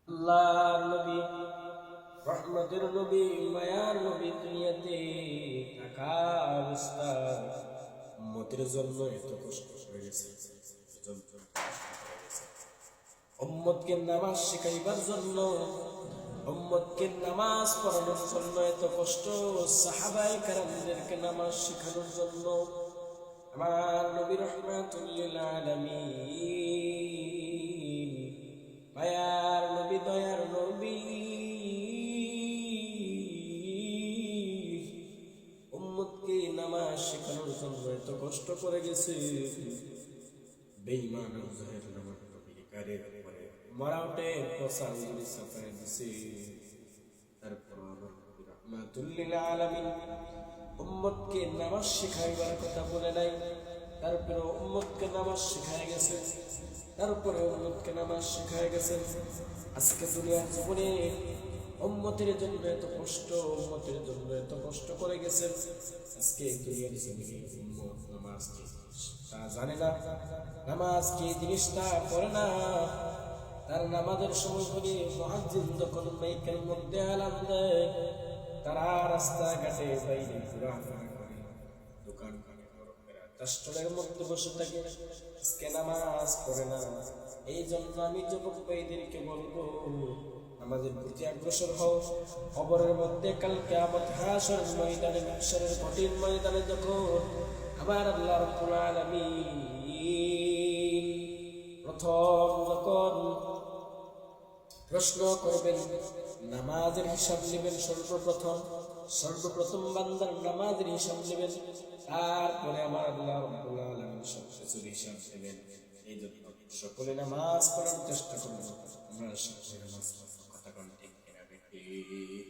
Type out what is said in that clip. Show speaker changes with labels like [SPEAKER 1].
[SPEAKER 1] আল্লাহর নবী, রহমতের নবী, মায়ার নবী দুনিয়াতে থাকা অবস্থা উম্মতের জন্য এত কষ্ট হয়ে গেছে। উম্মতকে নামাজ শিখাইবার জন্য, উম্মতকে নামাজ পড়ানোর জন্য এত কষ্ট, সাহাবায়ে কেরামদেরকে নামাজ শিখানোর জন্য। আমার নবী রহমাতুল লিল আলামিন, মায়ার নবী, দয়ার নবী উম্মতকে নামাজ শেখানোর জন্য এত কষ্ট করে গেছে। বেঈমান জাহের নামাজ নবীর গায়ের উপরে মারাউটে পোশাক গুলি সাফায় দিছে। তারপর আমার নবী রহমাতুল লিল আলামিন উম্মতকে নামাজ শিখাইবার কথা বলে নাই, তারপরে উম্মতকে নামাজ শিখায় গেছে। তারপরে উম্মতকে নামাজ শিখায় গেছেন। আজকে দুনিয়ার জীবনে উম্মতের জন্য এত কষ্ট, উম্মতের জন্য এত কষ্ট করে গেছেন। আজকে দুনিয়ার জীবনে উম্মত নামাজ কি তা জানে না, নামাজ কি জিনিসটা পড়ে না। তার নামাজের সময় হলে মুয়াজ্জিন যখন মাইকের মধ্যে আলান দেয়, তারা রাস্তাঘাটে বাইরে ঘোরাফেরা করে, দোকান রাষ্ট্রের মধ্যে বসে থাকে, আজকে নামাজ পড়ে না। এই জন্য আমি যুবক ভাইদেরকে বলবো, আমাদের প্রতি অগ্রসর হও। কবরের মধ্যে কাল কিয়ামত হাসর ময়দানে, মাহশরের কঠিন ময়দানে যখন আমার আল্লাহ রাব্বুল আলামিন প্রথম যখন প্রশ্ন করবেন, নামাজের হিসাব নেবেন, সর্বপ্রথম বান্দার নামাজের হিসাব নেবেন, তারপরে আমার আল্লাহ রাব্বুল আলামিন সবকিছুর হিসাব নেবেন। এই জন্য সকলে নামাজ পড়ার চেষ্টা করব। আমরা সকলে নামাজ পড়ব। কথা কোন ঠিক কিনা বেঠিক?